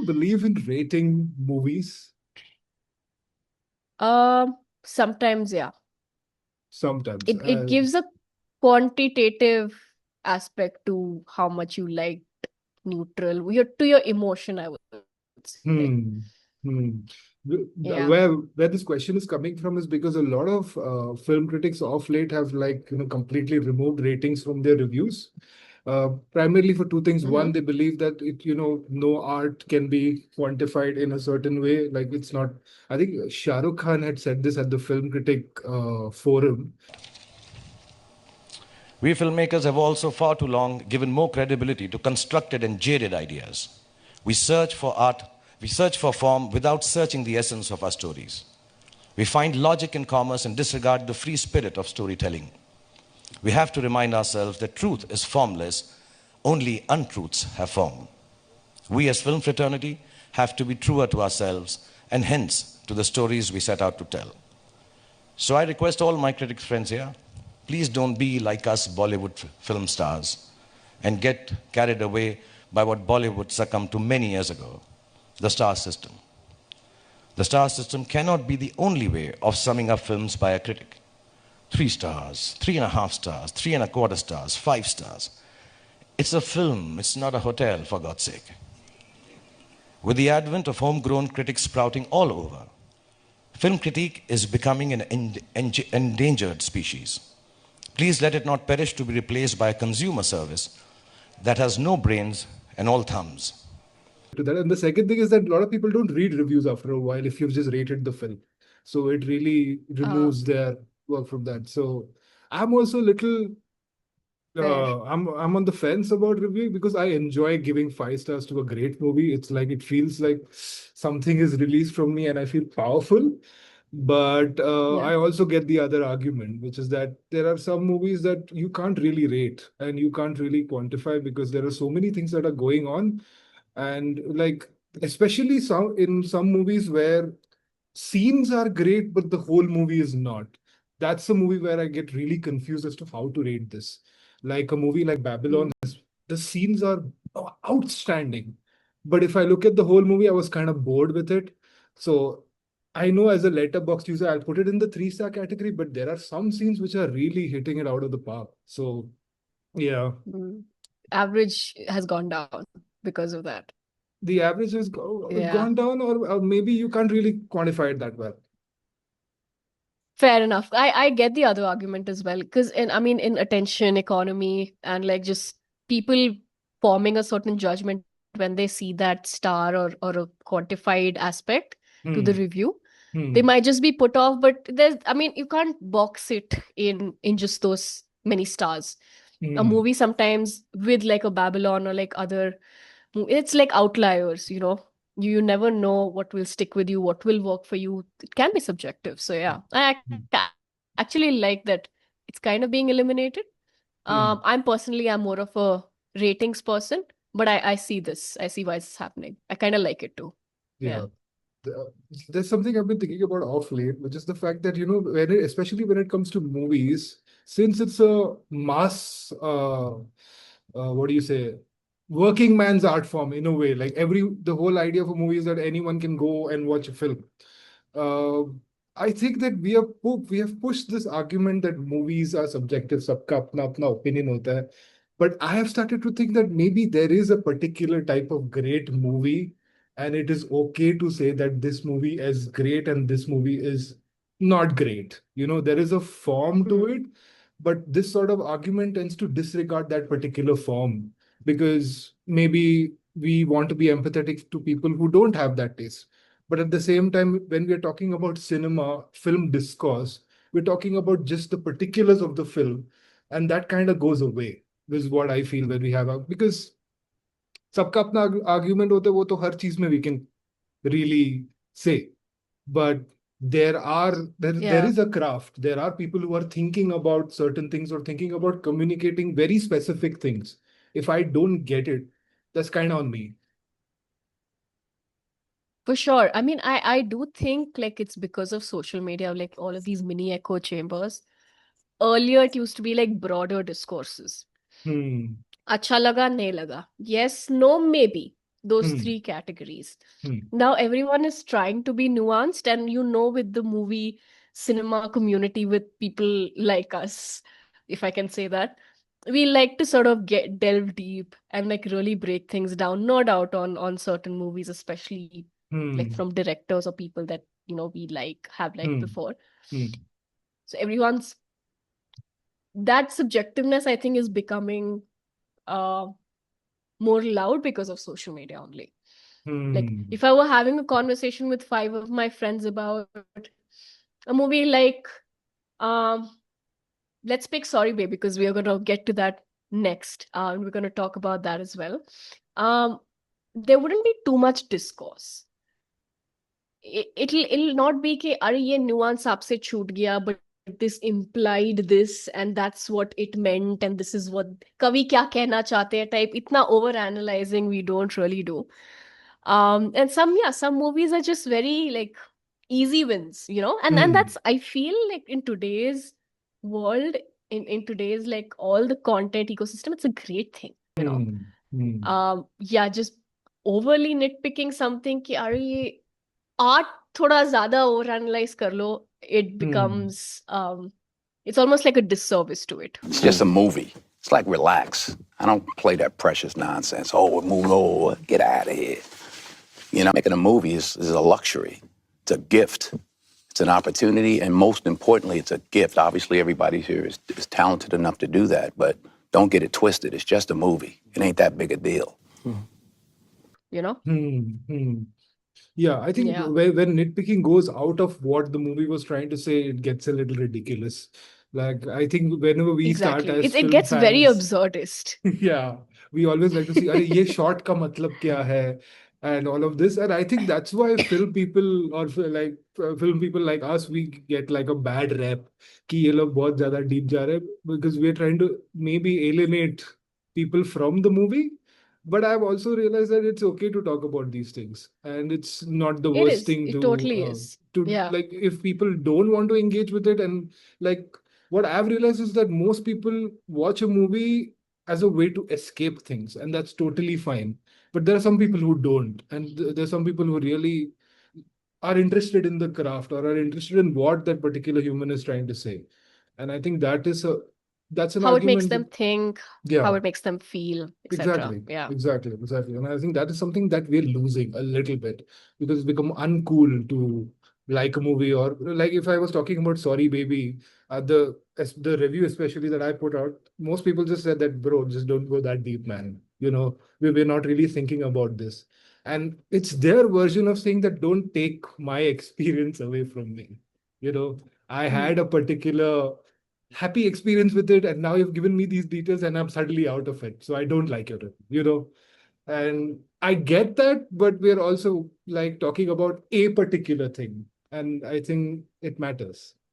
believe in rating movies? Sometimes, yeah. Sometimes. It gives a quantitative aspect to how much you like neutral, to your emotion, I would say. Hmm. Hmm. Yeah. Where this question is coming from is because a lot of film critics of late have completely removed ratings from their reviews. Primarily for two things. One, Mm-hmm. they believe that no art can be quantified in a certain way. Like it's not. I think Shah Rukh Khan had said this at the Film Critic Forum. We filmmakers have also far too long given more credibility to constructed and jaded ideas. We search for art, we search for form without searching the essence of our stories. We find logic in commerce and disregard the free spirit of storytelling. We have to remind ourselves that truth is formless, only untruths have form. We as film fraternity have to be truer to ourselves and hence to the stories we set out to tell. So I request all my critics friends here, please don't be like us Bollywood film stars and get carried away by what Bollywood succumbed to many years ago, the star system. The star system cannot be the only way of summing up films by a critic. 3 stars, 3.5 stars, 3.25 stars, 5 stars. It's a film, it's not a hotel, for God's sake. With the advent of homegrown critics sprouting all over, film critique is becoming an endangered species. Please let it not perish to be replaced by a consumer service that has no brains and all thumbs. To that. And the second thing is that a lot of people don't read reviews after a while if you've just rated the film. So it really Uh, removes their work from that. So I'm also a little Fair. I'm on the fence about reviewing because I enjoy giving 5 stars to a great movie. It's like it feels like something is released from me and I feel powerful. But Yeah. I also get the other argument, which is that there are some movies that you can't really rate and you can't really quantify because there are so many things that are going on. And like, especially in some movies where scenes are great, but the whole movie is not. That's a movie where I get really confused as to how to rate this. Like a movie like Babylon, Mm. the scenes are outstanding. But if I look at the whole movie, I was kind of bored with it. So I know as a Letterboxd user, I'll put it in the 3 star category, but there are some scenes which are really hitting it out of the park. So yeah, Mm. Average has gone down because of that. the average has Yeah. gone down, or maybe you can't really quantify it that well. Fair enough. I get the other argument as well. Because in attention economy and like just people forming a certain judgment when they see that star or a quantified aspect to the Hmm. review, they Hmm. might just be put off. But you can't box it in just those many stars. A Hmm. movie sometimes with like a Babylon or like other, it's like outliers, you never know what will stick with you, what will work for you. It can be subjective. So yeah, actually like that it's kind of being eliminated. Hmm. I'm more of a ratings person, but I see this. I see why it's happening. I kind of like it too. Yeah. Yeah. The- There's something I've been thinking about off late, which is the fact that, especially when it comes to movies, since it's a mass, what do you say, working man's art form in a way, like the whole idea of a movie is that anyone can go and watch a film. Uh, I think that we have pushed this argument that movies are subjective, सबका अपना अपना opinion होता है. But I have started to think that maybe there is a particular type of great movie, and it is okay to say that this movie is great and this movie is not great. There is a form to Hmm. it, but this sort of argument tends to disregard that particular form because maybe we want to be empathetic to people who don't have that taste. But at the same time, when we're talking about cinema, film discourse, we're talking about just the particulars of the film, and that kind of goes away, is what I feel when we have because सबका अपना argument होता है वो तो हर चीज में we can really say. But there Yeah, is a craft. There are people who are thinking about certain things or thinking about communicating very specific things. If I don't get it, that's kind of on me. for sure. I do think like it's because of social media, like all of these mini echo chambers. Earlier it used to be like broader discourses. Hmm. अच्छा लगा नहीं लगा, yes, no, maybe. those Hmm. three categories. Hmm. Now everyone is trying to be nuanced, and with the movie cinema community, with people like us, if I can say that, we like to sort of get delve deep and like really break things down, no doubt on certain movies, especially like Hmm. from directors or people that we have liked Hmm. before. Hmm. So everyone's that subjectiveness, I think, is becoming uh more loud because of social media only. Like Hmm. if I were having a conversation with five of my friends about a movie like um let's pick Sorry Babe, because we are going to get to that next, and we're going to talk about that as well. um there wouldn't be too much discourse. It'll not be कि अरे ये nuance आपसे छूट गया, but this implied this and that's what it meant and this is what कवि क्या कहना चाहते हैं type. इतना over analyzing we don't really do. And some movies are just very like easy wins, and Hmm. that's, I feel like, in today's world, in today's like all the content ecosystem, it's a great thing. Hmm. Hmm. Yeah, just overly nitpicking something कि अरे ये art थोड़ा ज्यादा over analyse कर लो, it Hmm. becomes it's almost like a disservice to it. It's just a movie. It's like relax. I don't play that precious nonsense. Oh, we're moving over. Get out of here. Making a movie is a luxury. It's a gift. It's an opportunity, and most importantly, it's a gift. Obviously, everybody here is talented enough to do that, but don't get it twisted. It's just a movie. It ain't that big a deal. you know Hmm. Hmm. Yeah, I think yeah, when nitpicking goes out of what the movie was trying to say, it gets a little ridiculous. Like, I think whenever we start exactly, as it film gets very fans, absurdist. yeah, we always like to see, अरे ये shot का मतलब क्या है, and all of this. And I think that's why film people or film people like us, we get like a bad rep कि ये लोग बहुत ज़्यादा deep जा रहे हैं, because we're trying to maybe alienate people from the movie. But I've also realized that it's okay to talk about these things, and it's not the It worst is, thing it totally is. to Yeah, like, if people don't want to engage with it. And like, what I've realized is that most people watch a movie as a way to escape things, and that's totally fine. But there are some people who don't, and there's some people who really are interested in the craft or are interested in what that particular human is trying to say. And I think that's an how it makes argument them that, think, how yeah. it makes them feel, etc. Exactly, Yeah. exactly, exactly. And I think that is something that we're losing a little bit, because it's become uncool to like a movie. Or like, if I was talking about Sorry Baby, the review especially that I put out, most people just said that, bro, just don't go that deep, man. We're not really thinking about this. And it's their version of saying that, don't take my experience away from me. You know, I had Hmm. a particular happy experience with it, and now you've given me these details and I'm suddenly out of it, so I don't like it. And I get that, but we're also like talking about a particular thing, and I think it matters.